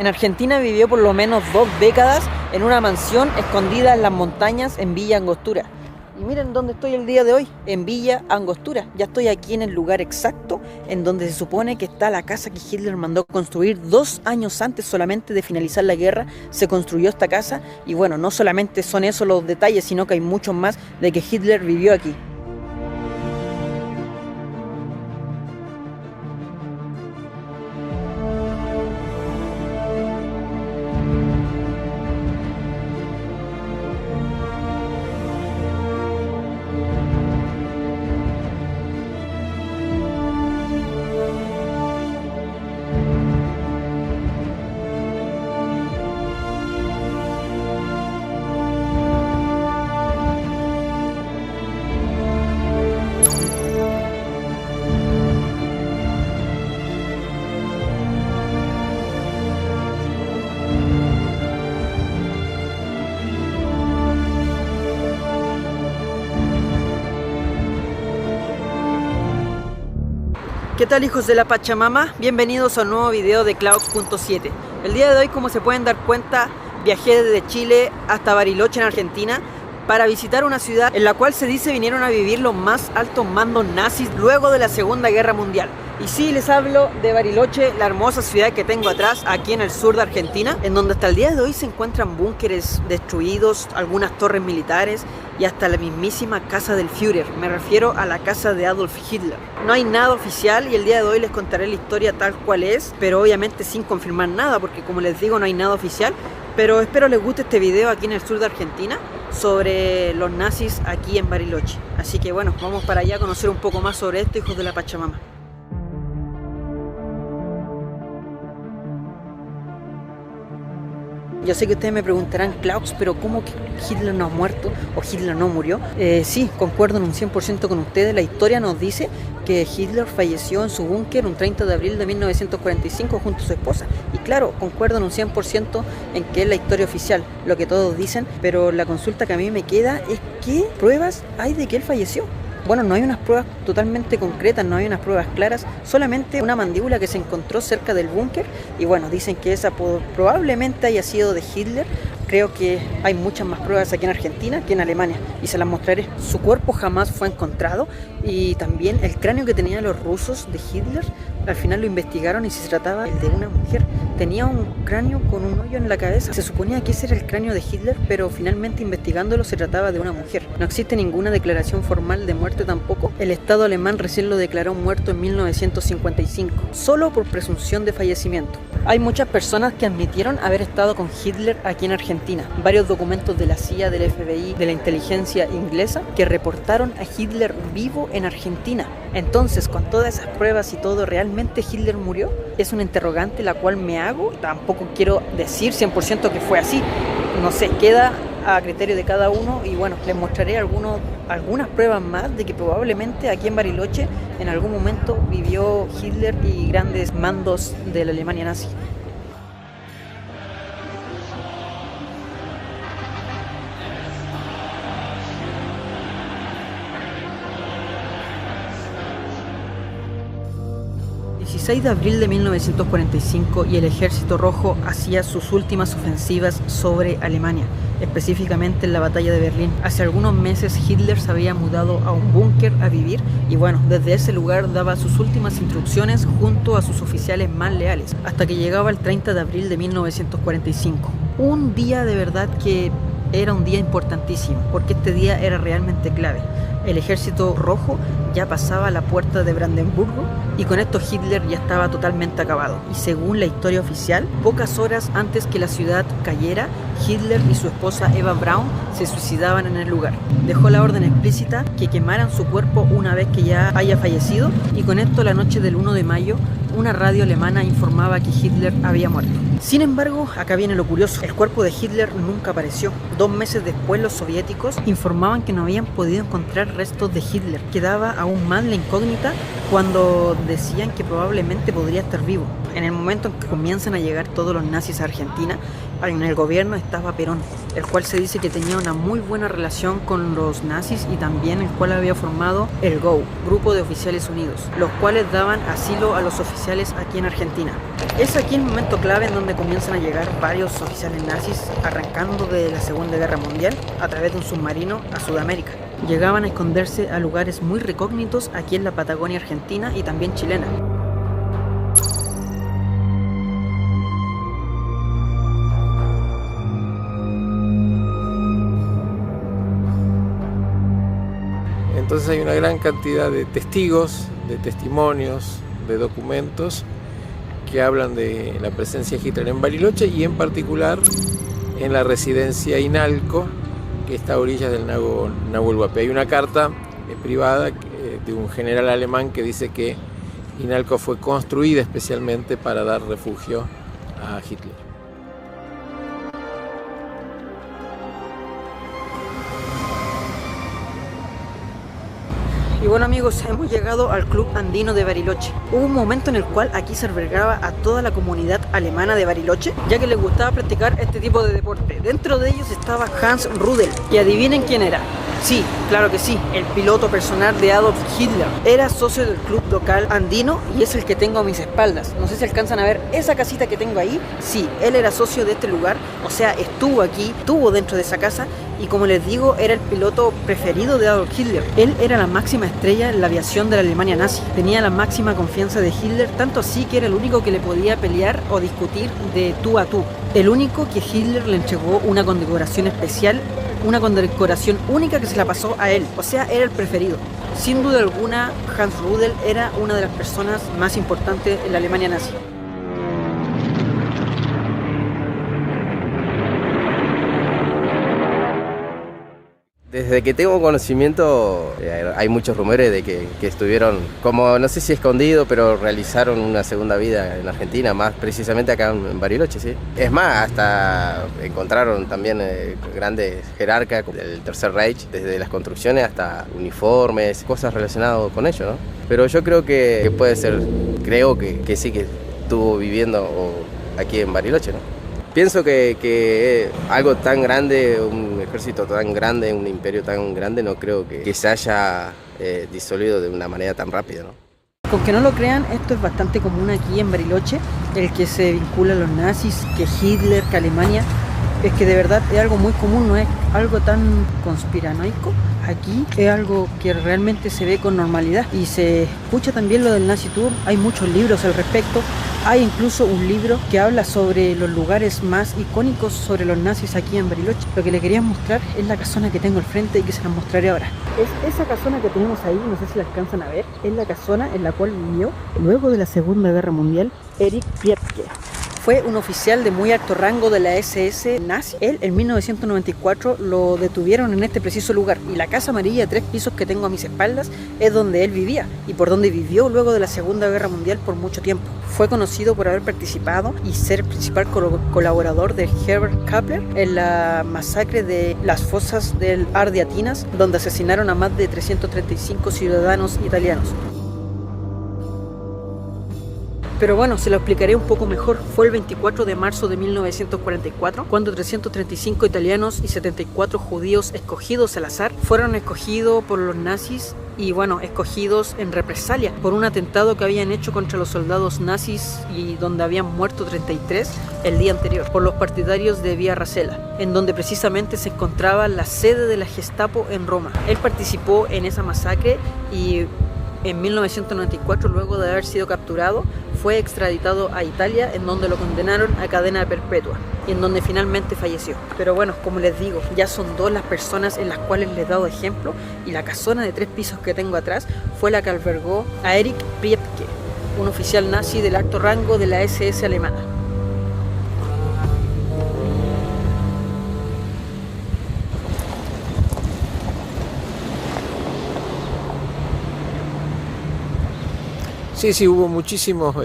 Argentina vivió por lo menos 2 décadas en una mansión escondida en las montañas en Villa Angostura. Y miren dónde estoy el día de hoy, en Villa Angostura. Ya estoy aquí en el lugar exacto en donde se supone que está la casa que Hitler mandó construir 2 años antes solamente de finalizar la guerra. Se construyó esta casa y bueno, no solamente son esos los detalles, sino que hay muchos más de que Hitler vivió aquí. ¿Qué tal, hijos de la Pachamama? Bienvenidos a un nuevo video de Clouds.7. El día de hoy, como se pueden dar cuenta, viajé desde Chile hasta Bariloche en Argentina para visitar una ciudad en la cual se dice vinieron a vivir los más altos mandos nazis luego de la Segunda Guerra Mundial. Y sí, les hablo de Bariloche, la hermosa ciudad que tengo atrás, aquí en el sur de Argentina, en donde hasta el día de hoy se encuentran búnkeres destruidos, algunas torres militares y hasta la mismísima casa del Führer. Me refiero a la casa de Adolf Hitler. No hay nada oficial y el día de hoy les contaré la historia tal cual es, pero obviamente sin confirmar nada, porque como les digo, no hay nada oficial. Pero espero les guste este video aquí en el sur de Argentina sobre los nazis aquí en Bariloche. Así que bueno, vamos para allá a conocer un poco más sobre esto, hijos de la Pachamama. Yo sé que ustedes me preguntarán, Klaus, pero ¿cómo que Hitler no ha muerto o Hitler no murió? Sí, concuerdo en un 100% con ustedes. La historia nos dice que Hitler falleció en su búnker un 30 de abril de 1945 junto a su esposa. Y claro, concuerdo en un 100% en que es la historia oficial, lo que todos dicen, pero la consulta que a mí me queda es ¿qué pruebas hay de que él falleció? Bueno, no hay unas pruebas totalmente concretas, no hay unas pruebas claras, solamente una mandíbula que se encontró cerca del búnker y bueno, dicen que esa probablemente haya sido de Hitler. Creo que hay muchas más pruebas aquí en Argentina que en Alemania y se las mostraré. Su cuerpo jamás fue encontrado y también el cráneo que tenían los rusos de Hitler, al final lo investigaron y se trataba de una mujer. Tenía un cráneo con un hoyo en la cabeza. Se suponía que ese era el cráneo de Hitler, pero finalmente investigándolo se trataba de una mujer. No existe ninguna declaración formal de muerte tampoco. El Estado alemán recién lo declaró muerto en 1955, solo por presunción de fallecimiento. Hay muchas personas que admitieron haber estado con Hitler aquí en Argentina. Varios documentos de la CIA, del FBI, de la inteligencia inglesa que reportaron a Hitler vivo en Argentina. Entonces, con todas esas pruebas y todo, ¿realmente Hitler murió? Es una interrogante la cual me hago. Tampoco quiero decir 100% que fue así. No sé, queda a criterio de cada uno y bueno, les mostraré algunas pruebas más de que probablemente aquí en Bariloche en algún momento vivió Hitler y grandes mandos de la Alemania nazi. El 16 de abril de 1945 y el Ejército Rojo hacía sus últimas ofensivas sobre Alemania, específicamente en la batalla de Berlín. Hace algunos meses Hitler se había mudado a un búnker a vivir y bueno, desde ese lugar daba sus últimas instrucciones junto a sus oficiales más leales, hasta que llegaba el 30 de abril de 1945. Un día de verdad que era un día importantísimo, porque este día era realmente clave. El Ejército Rojo ya pasaba la puerta de Brandenburgo y con esto Hitler ya estaba totalmente acabado. Y según la historia oficial, pocas horas antes que la ciudad cayera, Hitler y su esposa Eva Braun se suicidaban en el lugar. Dejó la orden explícita que quemaran su cuerpo una vez que ya haya fallecido y con esto la noche del 1 de mayo una radio alemana informaba que Hitler había muerto. Sin embargo, acá viene lo curioso, el cuerpo de Hitler nunca apareció. 2 meses después los soviéticos informaban que no habían podido encontrar restos de Hitler. Quedaba aún más la incógnita cuando decían que probablemente podría estar vivo. En el momento en que comienzan a llegar todos los nazis a Argentina, en el gobierno estaba Perón, el cual se dice que tenía una muy buena relación con los nazis y también el cual había formado el GO, Grupo de Oficiales Unidos, los cuales daban asilo a los oficiales aquí en Argentina. Es aquí el momento clave en donde comienzan a llegar varios oficiales nazis arrancando de la Segunda Guerra Mundial a través de un submarino a Sudamérica. Llegaban a esconderse a lugares muy recógnitos aquí en la Patagonia argentina y también chilena. Entonces hay una gran cantidad de testigos, de testimonios, de documentos que hablan de la presencia de Hitler en Bariloche y en particular en la residencia Inalco, que está a orillas del lago Nahuel Huapi. Hay una carta privada de un general alemán que dice que Inalco fue construida especialmente para dar refugio a Hitler. Y bueno amigos, hemos llegado al Club Andino de Bariloche. Hubo un momento en el cual aquí se albergaba a toda la comunidad alemana de Bariloche, ya que les gustaba practicar este tipo de deporte. Dentro de ellos estaba Hans Rudel, y adivinen quién era. Sí, claro que sí, el piloto personal de Adolf Hitler. Era socio del club local andino y es el que tengo a mis espaldas. No sé si alcanzan a ver esa casita que tengo ahí. Sí, él era socio de este lugar, o sea, estuvo aquí, estuvo dentro de esa casa y como les digo, era el piloto preferido de Adolf Hitler. Él era la máxima estrella en la aviación de la Alemania nazi. Tenía la máxima confianza de Hitler, tanto así que era el único que le podía pelear o discutir de tú a tú. El único que Hitler le entregó una condecoración especial, una condecoración única que se la pasó a él, o sea, era el preferido. Sin duda alguna, Hans Rudel era una de las personas más importantes en la Alemania nazi. Desde que tengo conocimiento, hay muchos rumores de que estuvieron, como no sé si escondido, pero realizaron una segunda vida en Argentina, más precisamente acá en Bariloche, ¿sí? Es más, hasta encontraron también grandes jerarcas del Tercer Reich, desde las construcciones hasta uniformes, cosas relacionadas con ello, ¿no? Pero yo creo que puede ser, creo que sí que estuvo viviendo aquí en Bariloche, ¿no? Pienso que algo tan grande, un ejército tan grande, un imperio tan grande, no creo que se haya disoluido de una manera tan rápida, ¿no? Con que no lo crean, esto es bastante común aquí en Bariloche, el que se vincula a los nazis, que Hitler, que Alemania. Es que de verdad es algo muy común, no es algo tan conspiranoico. Aquí es algo que realmente se ve con normalidad y se escucha también lo del Nazi Tour. Hay muchos libros al respecto. Hay incluso un libro que habla sobre los lugares más icónicos sobre los nazis aquí en Bariloche. Lo que le quería mostrar es la casona que tengo al frente y que se las mostraré ahora. Es esa casona que tenemos ahí, no sé si la alcanzan a ver. Es la casona en la cual vivió luego de la Segunda Guerra Mundial Erich Priebke. Fue un oficial de muy alto rango de la SS nazi. Él en 1994 lo detuvieron en este preciso lugar y la casa amarilla de 3 pisos que tengo a mis espaldas es donde él vivía y por donde vivió luego de la Segunda Guerra Mundial por mucho tiempo. Fue conocido por haber participado y ser principal colaborador de Herbert Kappler en la masacre de las fosas del Ardeatinas, donde asesinaron a más de 335 ciudadanos italianos. Pero bueno, se lo explicaré un poco mejor. Fue el 24 de marzo de 1944 cuando 335 italianos y 74 judíos escogidos al azar fueron escogidos por los nazis y bueno, escogidos en represalia por un atentado que habían hecho contra los soldados nazis y donde habían muerto 33 el día anterior por los partidarios de Via Rasella, en donde precisamente se encontraba la sede de la Gestapo en Roma. Él participó en esa masacre y en 1994, luego de haber sido capturado, fue extraditado a Italia, en donde lo condenaron a cadena perpetua y en donde finalmente falleció. Pero bueno, como les digo, ya son 2 las personas en las cuales les he dado ejemplo y la casona de 3 pisos que tengo atrás fue la que albergó a Erich Priebke, un oficial nazi del alto rango de la SS alemana. Sí, hubo muchísimos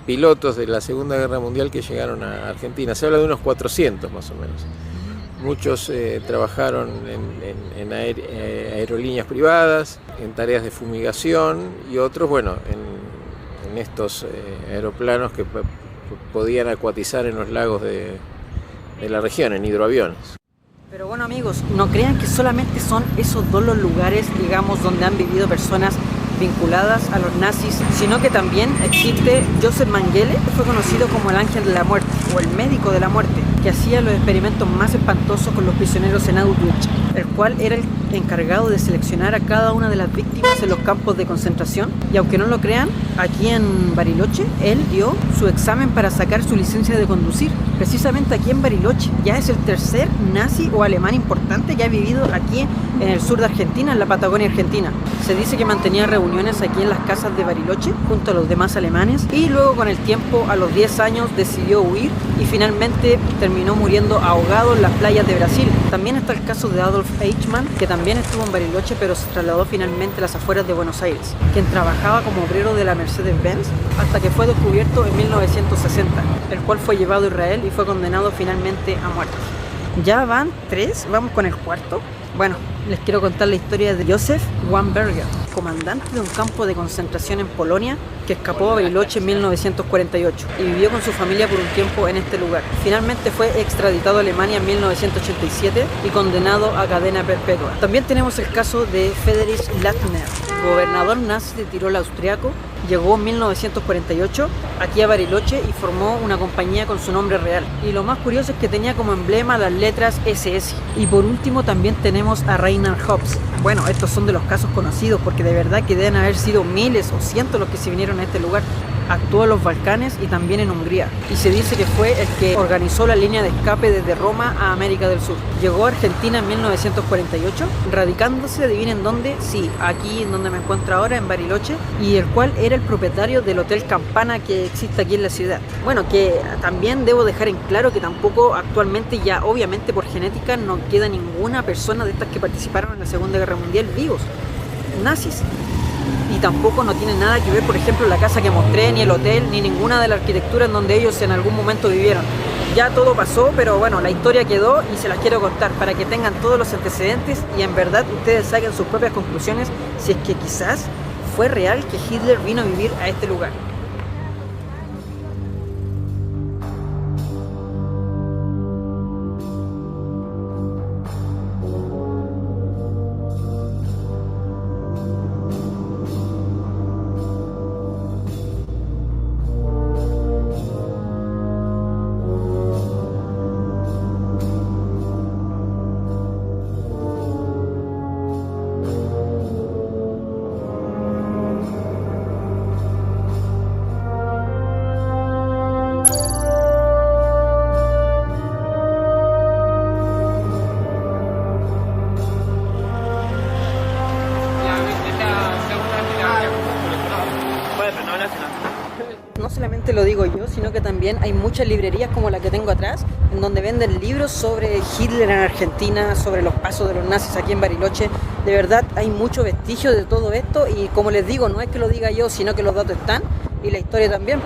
pilotos de la Segunda Guerra Mundial que llegaron a Argentina. Se habla de unos 400 más o menos. Muchos trabajaron en aerolíneas privadas, en tareas de fumigación y otros, bueno, en estos aeroplanos que podían acuatizar en los lagos de la región, en hidroaviones. Pero bueno amigos, no crean que solamente son esos dos los lugares, digamos, donde han vivido personas vinculadas a los nazis, sino que también existe Joseph Mengele, que fue conocido como el ángel de la muerte o el médico de la muerte, que hacía los experimentos más espantosos con los prisioneros en Auschwitz, el cual era el encargado de seleccionar a cada una de las víctimas en los campos de concentración. Y aunque no lo crean, aquí en Bariloche él dio su examen para sacar su licencia de conducir, precisamente aquí en Bariloche. Ya es el tercer nazi o alemán importante que ha vivido aquí en el sur de Argentina, en la Patagonia Argentina. Se dice que mantenía reuniones aquí en las casas de Bariloche junto a los demás alemanes, y luego con el tiempo, a los 10 años, decidió huir y finalmente terminó muriendo ahogado en las playas de Brasil. También está el caso de Adolf Eichmann, que también estuvo en Bariloche pero se trasladó finalmente a las afueras de Buenos Aires, quien trabajaba como obrero de la Mercedes-Benz hasta que fue descubierto en 1960, el cual fue llevado a Israel y fue condenado finalmente a muerte. Ya van 3, vamos con el cuarto. Bueno, les quiero contar la historia de Josef Wamberger, comandante de un campo de concentración en Polonia que escapó a Bariloche en 1948 y vivió con su familia por un tiempo en este lugar. Finalmente fue extraditado a Alemania en 1987 y condenado a cadena perpetua. También tenemos el caso de Friedrich Lattner, gobernador nazi de Tirol austriaco. Llegó en 1948 aquí a Bariloche y formó una compañía con su nombre real. Y lo más curioso es que tenía como emblema las letras SS. Y por último también tenemos a Reinhard Hobbs. Bueno, estos son de los casos conocidos porque de verdad que deben haber sido miles o cientos los que se vinieron a este lugar. Actuó en los Balcanes y también en Hungría. Y se dice que fue el que organizó la línea de escape desde Roma a América del Sur. Llegó a Argentina en 1948, radicándose, adivinen dónde, sí, aquí en donde me encuentro ahora, en Bariloche, y el cual era el propietario del Hotel Campana que existe aquí en la ciudad. Bueno, que también debo dejar en claro que tampoco actualmente, ya obviamente por genética, no queda ninguna persona de estas que participaron en la Segunda Guerra Mundial vivos, nazis. Y tampoco no tiene nada que ver, por ejemplo, la casa que mostré, ni el hotel, ni ninguna de la arquitectura en donde ellos en algún momento vivieron. Ya todo pasó, pero bueno, la historia quedó y se las quiero contar para que tengan todos los antecedentes y en verdad ustedes saquen sus propias conclusiones si es que quizás fue real que Hitler vino a vivir a este lugar. No solamente lo digo yo, sino que también hay muchas librerías como la que tengo atrás, en donde venden libros sobre Hitler en Argentina, sobre los pasos de los nazis aquí en Bariloche. De verdad hay mucho vestigio de todo esto y como les digo, no es que lo diga yo, sino que los datos están y la historia también.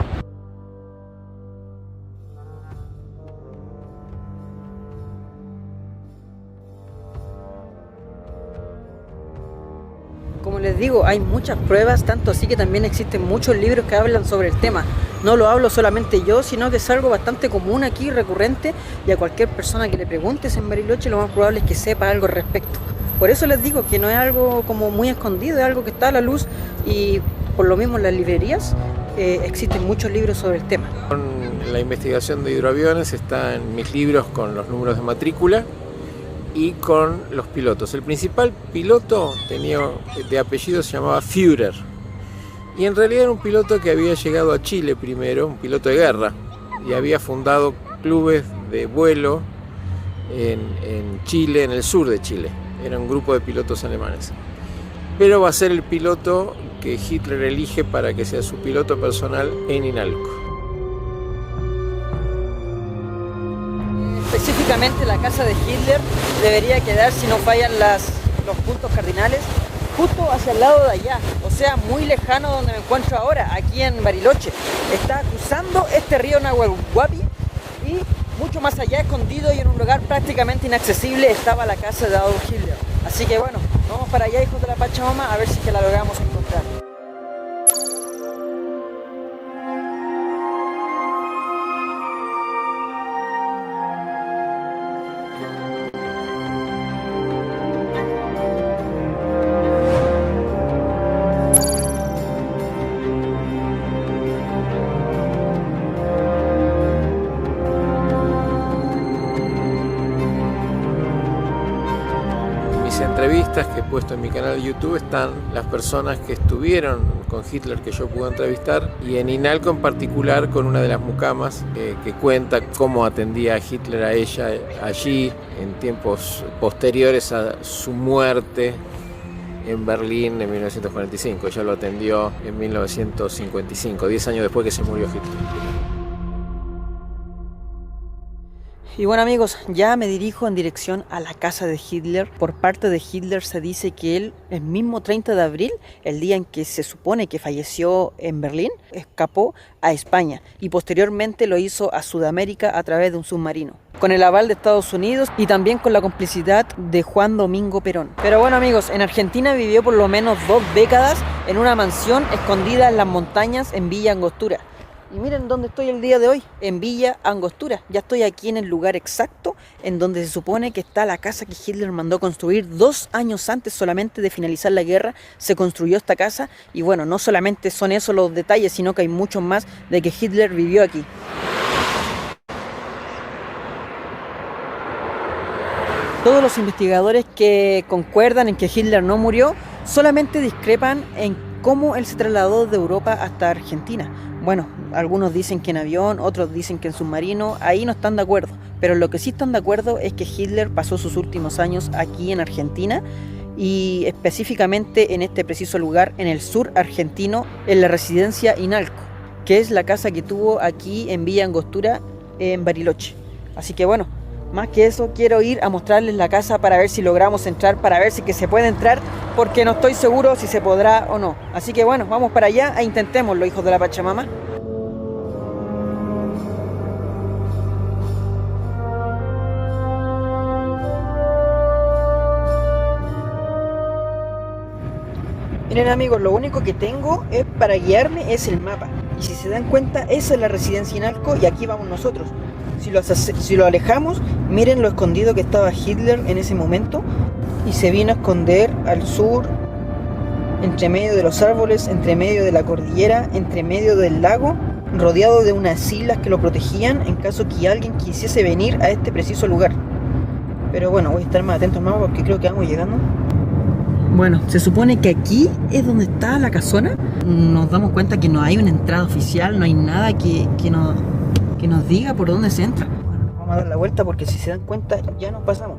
Como les digo, hay muchas pruebas, tanto así que también existen muchos libros que hablan sobre el tema. No lo hablo solamente yo, sino que es algo bastante común aquí, recurrente, y a cualquier persona que le preguntes en Bariloche lo más probable es que sepa algo al respecto. Por eso les digo que no es algo como muy escondido, es algo que está a la luz y por lo mismo en las librerías existen muchos libros sobre el tema. La investigación de hidroaviones está en mis libros con los números de matrícula y con los pilotos. El principal piloto de apellido se llamaba Führer y en realidad era un piloto que había llegado a Chile primero, un piloto de guerra, y había fundado clubes de vuelo en Chile, en el sur de Chile. Era un grupo de pilotos alemanes, pero va a ser el piloto que Hitler elige para que sea su piloto personal en Inalco. Específicamente la casa de Hitler debería quedar, si no fallan los puntos cardinales, justo hacia el lado de allá, o sea, muy lejano donde me encuentro ahora, aquí en Bariloche. Está cruzando este río Nahuelhuapi y mucho más allá, escondido y en un lugar prácticamente inaccesible, estaba la casa de Adolf Hitler. Así que bueno, vamos para allá, hijos de la Pachamama, a ver si que la logramos encontrar. Entrevistas que he puesto en mi canal de YouTube están las personas que estuvieron con Hitler que yo pude entrevistar, y en Inalco en particular con una de las mucamas que cuenta cómo atendía a Hitler a ella allí en tiempos posteriores a su muerte en Berlín en 1945. Ella lo atendió en 1955, 10 años después que se murió Hitler. Y bueno amigos, ya me dirijo en dirección a la casa de Hitler. Por parte de Hitler se dice que él, el mismo 30 de abril, el día en que se supone que falleció en Berlín, escapó a España y posteriormente lo hizo a Sudamérica a través de un submarino, con el aval de Estados Unidos y también con la complicidad de Juan Domingo Perón. Pero bueno amigos, en Argentina vivió por lo menos 2 décadas en una mansión escondida en las montañas en Villa Angostura. Y miren dónde estoy el día de hoy, en Villa Angostura. Ya estoy aquí en el lugar exacto en donde se supone que está la casa que Hitler mandó construir 2 años antes solamente de finalizar la guerra. Se construyó esta casa y bueno, no solamente son esos los detalles, sino que hay muchos más de que Hitler vivió aquí. Todos los investigadores que concuerdan en que Hitler no murió solamente discrepan en cómo él se trasladó de Europa hasta Argentina. Bueno, algunos dicen que en avión, otros dicen que en submarino, ahí no están de acuerdo. Pero lo que sí están de acuerdo es que Hitler pasó sus últimos años aquí en Argentina y específicamente en este preciso lugar, en el sur argentino, en la residencia Inalco, que es la casa que tuvo aquí en Villa Angostura, en Bariloche. Así que bueno, más que eso, quiero ir a mostrarles la casa para ver si logramos entrar, para ver si que se puede entrar, porque no estoy seguro si se podrá o no. Así que bueno, vamos para allá e intentémoslo, hijos de la Pachamama. Miren amigos, lo único que tengo es para guiarme es el mapa. Y si se dan cuenta, esa es la residencia Inalco y aquí vamos nosotros. Si lo alejamos, miren lo escondido que estaba Hitler en ese momento. Y se vino a esconder al sur, entre medio de los árboles, entre medio de la cordillera, entre medio del lago, rodeado de unas islas que lo protegían en caso que alguien quisiese venir a este preciso lugar. Pero bueno, voy a estar más atento al mapa porque creo que vamos llegando. Bueno, se supone que aquí es donde está la casona. Nos damos cuenta que no hay una entrada oficial, no hay nada que nos diga por dónde se entra. Bueno, vamos a dar la vuelta porque si se dan cuenta ya nos pasamos.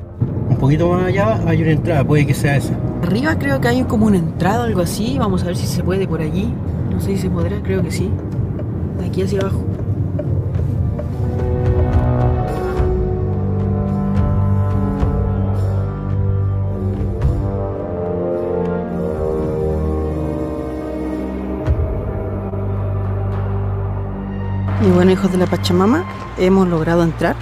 Un poquito más allá hay una entrada, puede que sea esa. Arriba creo que hay como una entrada o algo así. Vamos a ver si se puede por allí. No sé si se podrá, creo que sí. De aquí hacia abajo. Y bueno, hijos de la Pachamama, hemos logrado entrar.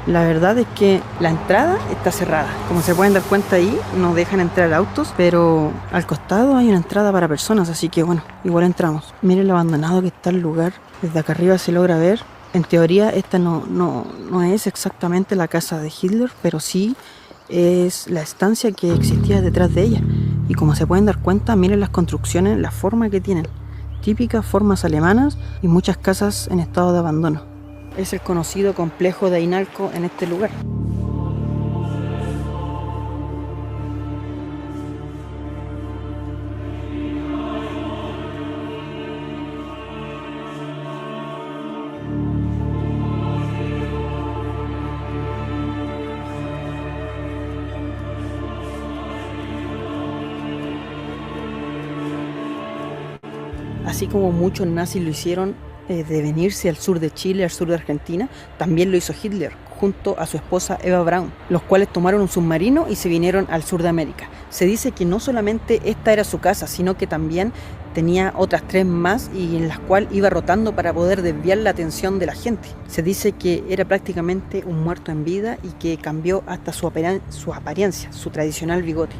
La verdad es que la entrada está cerrada. Como se pueden dar cuenta ahí, no dejan entrar autos, pero al costado hay una entrada para personas, así que bueno, igual entramos. Miren lo abandonado que está el lugar. Desde acá arriba se logra ver. En teoría esta no es exactamente la casa de Hitler, pero sí es la estancia que existía detrás de ella. Y como se pueden dar cuenta, miren las construcciones, la forma que tienen. Típicas formas alemanas y muchas casas en estado de abandono. Es el conocido complejo de Inalco en este lugar. Así como muchos nazis lo hicieron de venirse al sur de Chile, al sur de Argentina, también lo hizo Hitler. junto a su esposa Eva Braun, los cuales tomaron un submarino y se vinieron al sur de América. Se dice que no solamente esta era su casa, sino que también tenía otras 3 más y en las cuales iba rotando para poder desviar la atención de la gente. Se dice que era prácticamente un muerto en vida y que cambió hasta su apariencia, su tradicional bigote.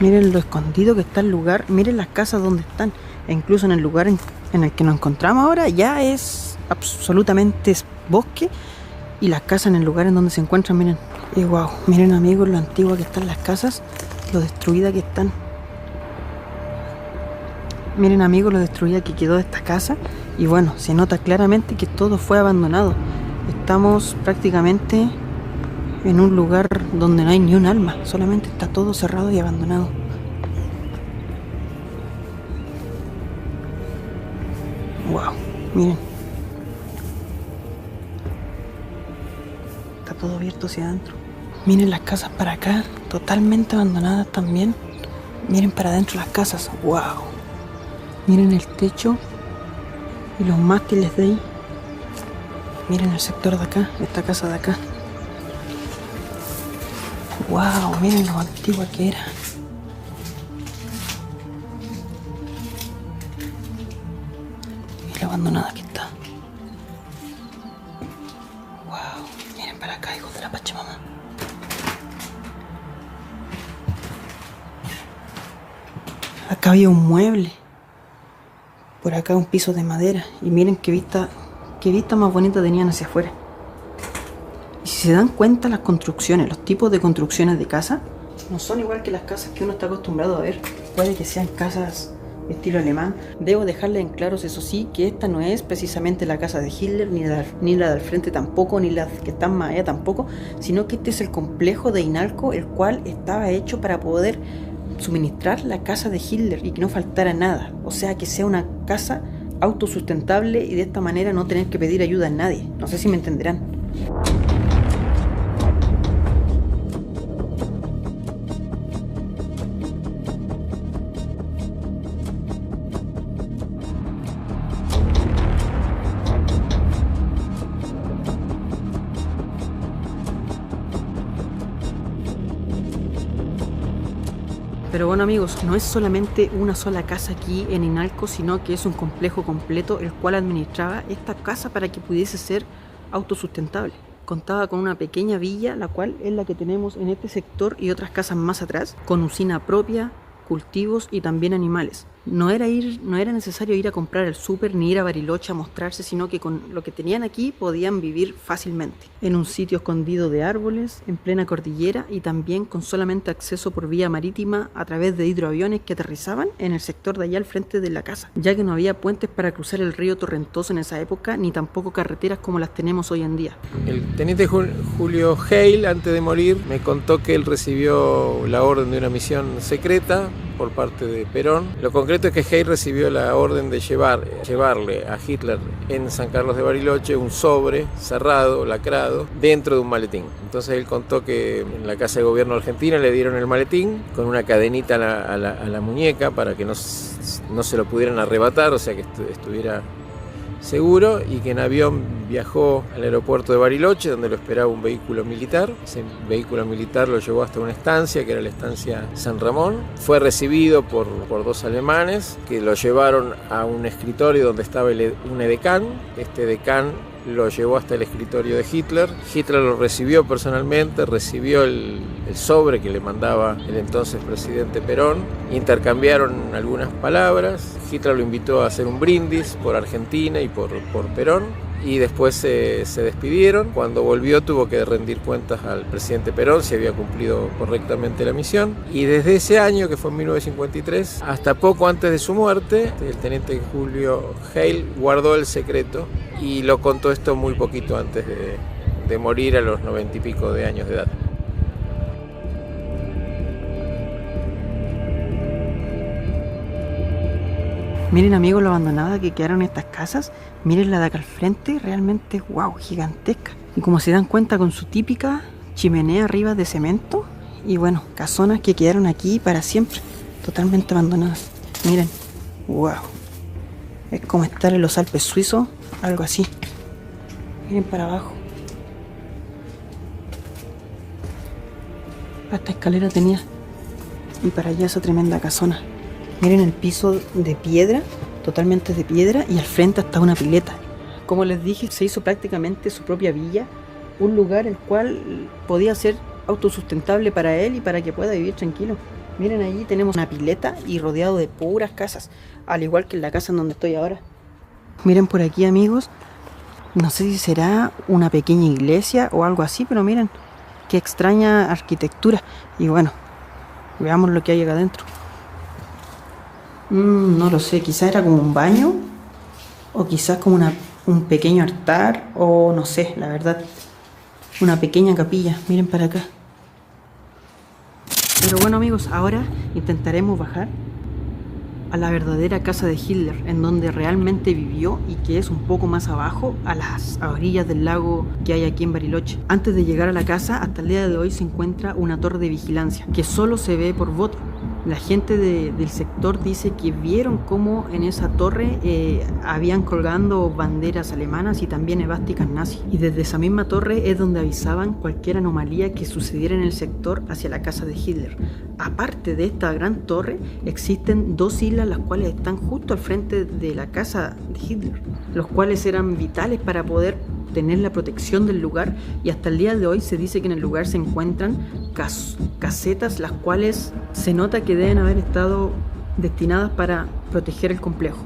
Miren lo escondido que está el lugar, miren las casas donde están, e incluso en el lugar en el que nos encontramos ahora ya es absolutamente bosque, y las casas en el lugar en donde se encuentran, miren, y wow, miren amigos lo antiguas que están las casas, lo destruida que están. Miren amigos lo destruida que quedó esta casa, y bueno, se nota claramente que todo fue abandonado. Estamos prácticamente en un lugar donde no hay ni un alma, solamente está todo cerrado y abandonado. Wow, miren. Está todo abierto hacia adentro. Miren las casas para acá, totalmente abandonadas también. Miren para adentro las casas, wow. Miren el techo y los mástiles de ahí. Miren el sector de acá, esta casa de acá. Wow, miren lo antigua que era. Y lo abandonada que está. Wow, miren para acá, hijos de la Pachamama. Acá había un mueble. Por acá un piso de madera. Y miren qué vista más bonita tenían hacia afuera. Y si se dan cuenta, las construcciones, los tipos de construcciones de casa no son igual que las casas que uno está acostumbrado a ver. Puede que sean casas estilo alemán. Debo dejarles en claro, eso sí, que esta no es precisamente la casa de Hitler, ni la del frente tampoco, ni las que están más allá tampoco, sino que este es el complejo de Inalco, el cual estaba hecho para poder suministrar la casa de Hitler y que no faltara nada. O sea, que sea una casa autosustentable y de esta manera no tener que pedir ayuda a nadie. No sé si me entenderán. Pero bueno amigos, no es solamente una sola casa aquí en Inalco, sino que es un complejo completo el cual administraba esta casa para que pudiese ser autosustentable. Contaba con una pequeña villa, la cual es la que tenemos en este sector y otras casas más atrás, con usina propia, cultivos y también animales. No era necesario ir a comprar al súper ni ir a Bariloche a mostrarse, sino que con lo que tenían aquí podían vivir fácilmente. En un sitio escondido de árboles, en plena cordillera y también con solamente acceso por vía marítima a través de hidroaviones que aterrizaban en el sector de allá al frente de la casa, ya que no había puentes para cruzar el río Torrentoso en esa época, ni tampoco carreteras como las tenemos hoy en día. El teniente Julio Hale, antes de morir, me contó que él recibió la orden de una misión secreta por parte de Perón. Lo concreto es que Hale recibió la orden de llevarle a Hitler en San Carlos de Bariloche un sobre cerrado, lacrado, dentro de un maletín. Entonces él contó que en la Casa de Gobierno Argentina le dieron el maletín con una cadenita a la muñeca para que no se lo pudieran arrebatar, o sea que estuviera seguro, y que en avión viajó al aeropuerto de Bariloche, donde lo esperaba un vehículo militar. Ese vehículo militar lo llevó hasta una estancia, que era la estancia San Ramón. Fue recibido por 2 alemanes, que lo llevaron a un escritorio donde estaba un edecán. Este edecán lo llevó hasta el escritorio de Hitler. Hitler lo recibió personalmente, recibió el sobre que le mandaba el entonces presidente Perón. Intercambiaron algunas palabras. Hitler lo invitó a hacer un brindis por Argentina y por Perón. Y después se despidieron. Cuando volvió tuvo que rendir cuentas al presidente Perón si había cumplido correctamente la misión. Y desde ese año, que fue en 1953, hasta poco antes de su muerte, el teniente Julio Hale guardó el secreto y lo contó esto muy poquito antes de morir a los 90 y pico de años de edad. Miren amigos lo abandonada que quedaron estas casas. Miren la de acá al frente, realmente wow, gigantesca. Y como se dan cuenta, con su típica chimenea arriba de cemento. Y bueno, casonas que quedaron aquí para siempre. totalmente abandonadas. Miren, wow. Es como estar en los Alpes suizos, algo así. Miren para abajo. Esta escalera tenía. Y para allá esa tremenda casona. Miren el piso de piedra, totalmente de piedra, y al frente está una pileta. Como les dije, se hizo prácticamente su propia villa, un lugar el cual podía ser autosustentable para él y para que pueda vivir tranquilo. Miren, allí tenemos una pileta y rodeado de puras casas, al igual que en la casa en donde estoy ahora. Miren por aquí, amigos, no sé si será una pequeña iglesia o algo así, pero miren qué extraña arquitectura. Y bueno, veamos lo que hay acá adentro. No lo sé, quizás era como un baño, o quizás como un pequeño altar, o no sé, la verdad, una pequeña capilla. Miren para acá. Pero bueno, amigos, ahora intentaremos bajar a la verdadera casa de Hitler, en donde realmente vivió y que es un poco más abajo, a orillas del lago que hay aquí en Bariloche. Antes de llegar a la casa, hasta el día de hoy se encuentra una torre de vigilancia que solo se ve por foto. La gente del sector dice que vieron cómo en esa torre habían colgando banderas alemanas y también esvásticas nazis. Y desde esa misma torre es donde avisaban cualquier anomalía que sucediera en el sector hacia la casa de Hitler. Aparte de esta gran torre, existen dos islas las cuales están justo al frente de la casa de Hitler, los cuales eran vitales para poder tener la protección del lugar, y hasta el día de hoy se dice que en el lugar se encuentran casetas las cuales se nota que deben haber estado destinadas para proteger el complejo.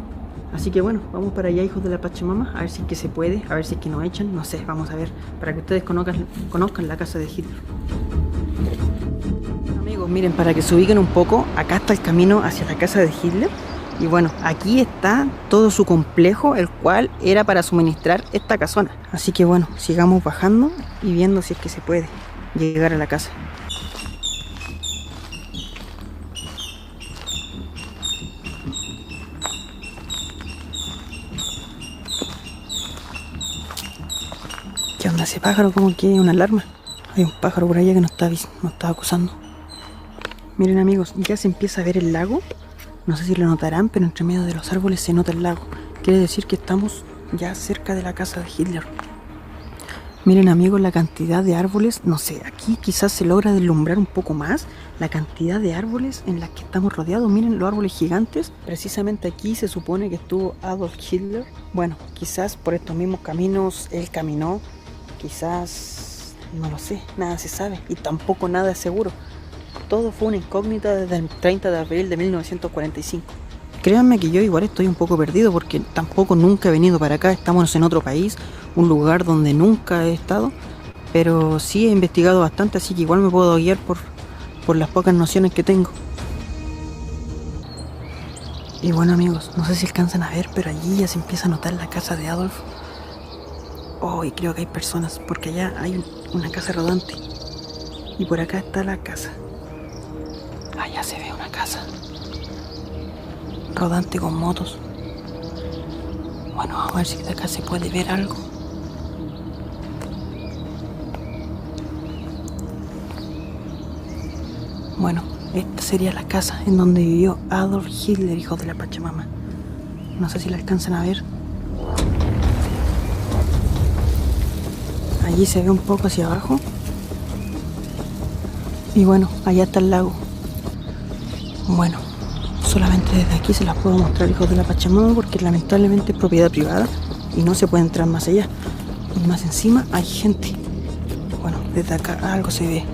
Así que bueno, vamos para allá, hijos de la Pachamama, a ver si es que se puede, a ver si es que nos echan, no sé, vamos a ver, para que ustedes conozcan la casa de Hitler. Amigos, miren, para que se ubiquen un poco, acá está el camino hacia la casa de Hitler. Y bueno, aquí está todo su complejo, el cual era para suministrar esta casona. Así que bueno, sigamos bajando y viendo si es que se puede llegar a la casa. ¿Qué onda ese pájaro? Como que hay una alarma. Hay un pájaro por allá que nos está acusando. Miren, amigos, ya se empieza a ver el lago. No sé si lo notarán, pero entre medio de los árboles se nota el lago. Quiere decir que estamos ya cerca de la casa de Hitler. Miren, amigos, la cantidad de árboles. No sé, aquí quizás se logra deslumbrar un poco más la cantidad de árboles en las que estamos rodeados. Miren los árboles gigantes. Precisamente aquí se supone que estuvo Adolf Hitler. Bueno, quizás por estos mismos caminos él caminó. Quizás, no lo sé, nada se sabe. Y tampoco nada es seguro. Todo fue una incógnita desde el 30 de abril de 1945. Créanme que yo igual estoy un poco perdido porque tampoco nunca he venido para acá. Estamos en otro país, un lugar donde nunca he estado, pero sí he investigado bastante, así que igual me puedo guiar por las pocas nociones que tengo. Y bueno, amigos, no sé si alcanzan a ver, pero allí ya se empieza a notar la casa de Adolf. Oh, y creo que hay personas, porque allá hay una casa rodante. Y por acá está la casa. Allá se ve una casa rodante con motos. Bueno, vamos a ver si de acá se puede ver algo. Bueno, esta sería la casa en donde vivió Adolf Hitler, hijo de la Pachamama. No sé si la alcanzan a ver. Allí se ve un poco hacia abajo. Y bueno, allá está el lago. Bueno, solamente desde aquí se las puedo mostrar, hijos de la Pachamama, porque lamentablemente es propiedad privada y no se puede entrar más allá. Y más encima hay gente. Bueno, desde acá algo se ve.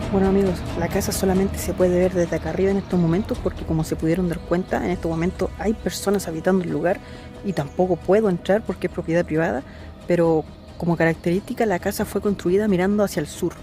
Bueno, amigos, la casa solamente se puede ver desde acá arriba en estos momentos porque, como se pudieron dar cuenta, en este momento hay personas habitando el lugar y tampoco puedo entrar porque es propiedad privada, pero como característica la casa fue construida mirando hacia el sur.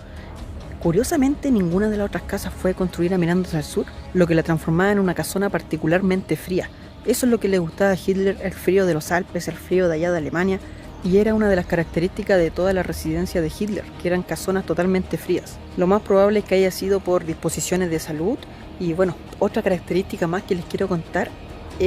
Curiosamente, ninguna de las otras casas fue construida mirando hacia el sur, lo que la transformaba en una casona particularmente fría. Eso es lo que le gustaba a Hitler, el frío de los Alpes, el frío de allá de Alemania. y era una de las características de toda la residencia de Hitler, que eran casonas totalmente frías. Lo más probable es que haya sido por disposiciones de salud. Y bueno, otra característica más que les quiero contar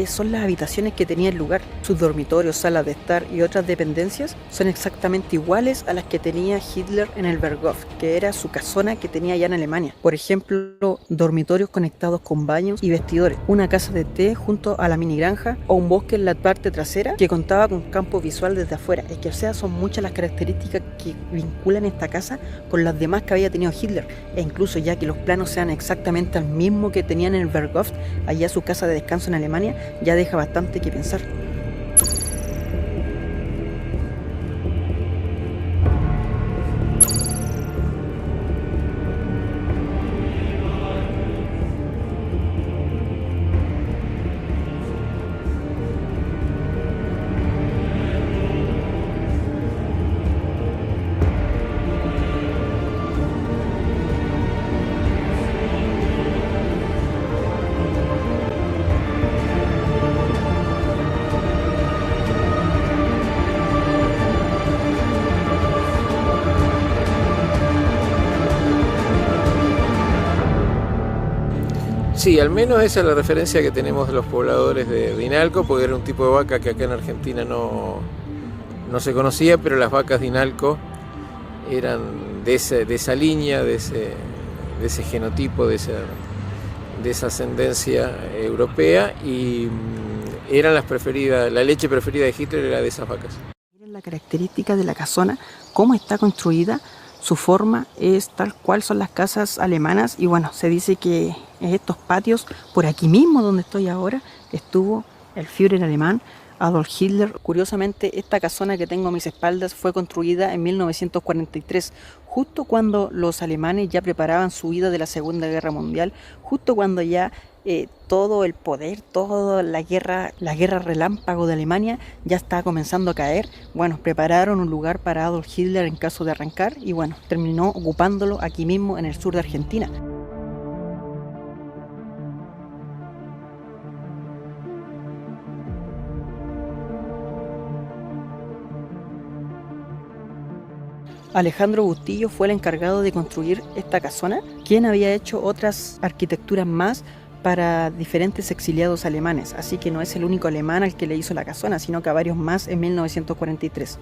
son las habitaciones que tenía el lugar. Sus dormitorios, salas de estar y otras dependencias son exactamente iguales a las que tenía Hitler en el Berghof, que era su casona que tenía allá en Alemania. Por ejemplo, dormitorios conectados con baños y vestidores, una casa de té junto a la mini granja o un bosque en la parte trasera que contaba con campo visual desde afuera. Es que, o sea, son muchas las características que vinculan esta casa con las demás que había tenido Hitler, e incluso ya que los planos sean exactamente el mismo que tenían en el Berghof, allá su casa de descanso en Alemania, ya deja bastante que pensar. Sí, al menos esa es la referencia que tenemos de los pobladores de Dinalco, porque era un tipo de vaca que acá en Argentina no se conocía, pero las vacas de Dinalco eran de esa línea, de ese genotipo, de esa ascendencia europea, y eran las preferidas, la leche preferida de Hitler era de esas vacas. Miren la característica de la casona, cómo está construida. Su forma es tal cual son las casas alemanas, y bueno, se dice que en estos patios, por aquí mismo donde estoy ahora, estuvo el Führer alemán Adolf Hitler. Curiosamente, esta casona que tengo a mis espaldas fue construida en 1943, justo cuando los alemanes ya preparaban su huida de la Segunda Guerra Mundial, justo cuando ya todo el poder, toda la guerra relámpago de Alemania ya estaba comenzando a caer. Bueno, prepararon un lugar para Adolf Hitler en caso de arrancar, y bueno, terminó ocupándolo aquí mismo en el sur de Argentina. Alejandro Bustillo fue el encargado de construir esta casona, quien había hecho otras arquitecturas más para diferentes exiliados alemanes, así que no es el único alemán al que le hizo la casona, sino que a varios más en 1943.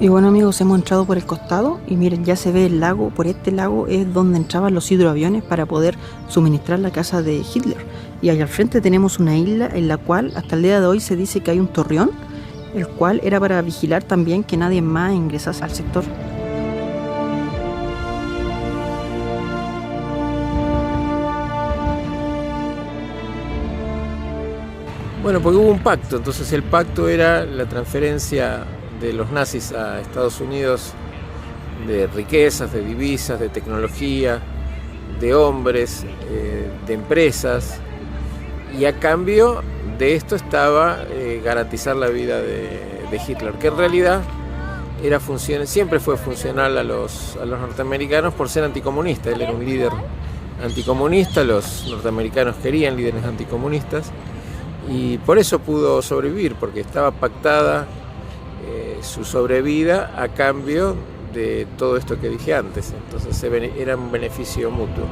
Y bueno, amigos, hemos entrado por el costado y miren, ya se ve el lago. Por este lago es donde entraban los hidroaviones para poder suministrar la casa de Hitler. Y allá al frente tenemos una isla en la cual hasta el día de hoy se dice que hay un torreón, el cual era para vigilar también que nadie más ingresase al sector. Bueno, porque hubo un pacto, entonces el pacto era la transferencia de los nazis a Estados Unidos de riquezas, de divisas, de tecnología, de hombres, de empresas, y a cambio de esto estaba garantizar la vida de Hitler, que en realidad siempre fue funcional a los norteamericanos por ser anticomunista. Él era un líder anticomunista, los norteamericanos querían líderes anticomunistas, y por eso pudo sobrevivir, porque estaba pactada su sobrevida a cambio de todo esto que dije antes. Entonces era un beneficio mutuo.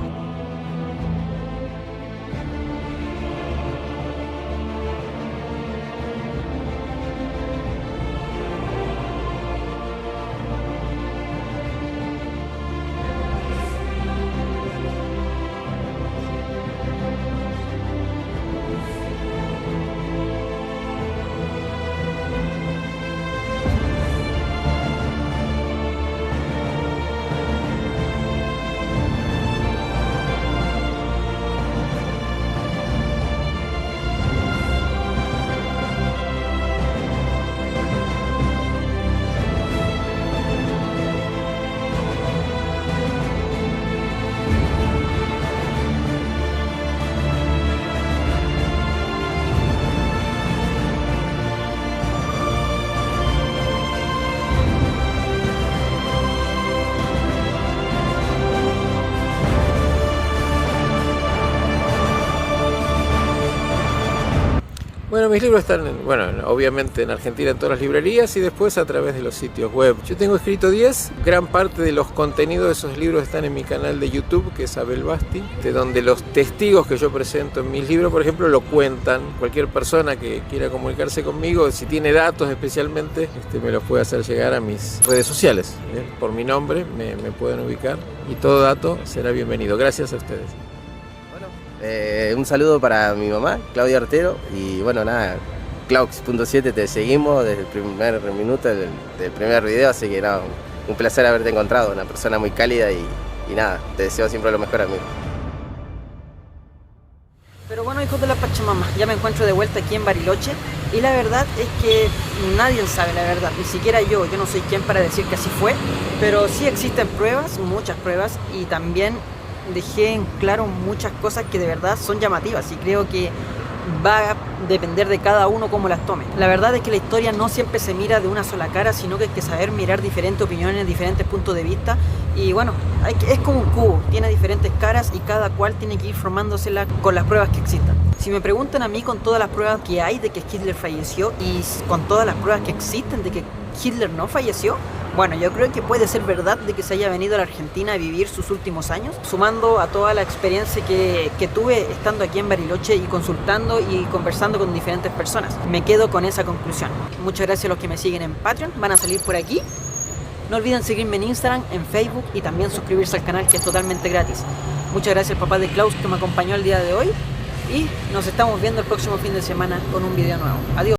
Bueno, mis libros están, obviamente en Argentina en todas las librerías y después a través de los sitios web. Yo tengo escrito 10, gran parte de los contenidos de esos libros están en mi canal de YouTube, que es Abel Basti, de donde los testigos que yo presento en mis libros, por ejemplo, lo cuentan. Cualquier persona que quiera comunicarse conmigo, si tiene datos especialmente, me los puede hacer llegar a mis redes sociales. Por mi nombre me pueden ubicar y todo dato será bienvenido. Gracias a ustedes. Un saludo para mi mamá, Claudia Artero, y bueno, nada, Claux.7 te seguimos desde el primer minuto del primer video, así que nada, un placer haberte encontrado, una persona muy cálida y nada, te deseo siempre lo mejor, amigo. Pero bueno, hijos de la Pachamama, ya me encuentro de vuelta aquí en Bariloche y la verdad es que nadie sabe la verdad, ni siquiera yo no soy quien para decir que así fue, pero sí existen pruebas, muchas pruebas, y también dejé en claro muchas cosas que de verdad son llamativas y creo que va a depender de cada uno cómo las tome. La verdad es que la historia no siempre se mira de una sola cara, sino que hay que saber mirar diferentes opiniones, diferentes puntos de vista y bueno, es como un cubo, tiene diferentes caras y cada cual tiene que ir formándosela con las pruebas que existan. Si me preguntan a mí, con todas las pruebas que hay de que Hitler falleció y con todas las pruebas que existen de que Hitler no falleció, bueno, yo creo que puede ser verdad de que se haya venido a la Argentina a vivir sus últimos años, sumando a toda la experiencia que tuve estando aquí en Bariloche y consultando y conversando con diferentes personas. Me quedo con esa conclusión. Muchas gracias a los que me siguen en Patreon, van a salir por aquí. No olviden seguirme en Instagram, en Facebook y también suscribirse al canal, que es totalmente gratis. Muchas gracias al papá de Klaus que me acompañó el día de hoy y nos estamos viendo el próximo fin de semana con un video nuevo. Adiós.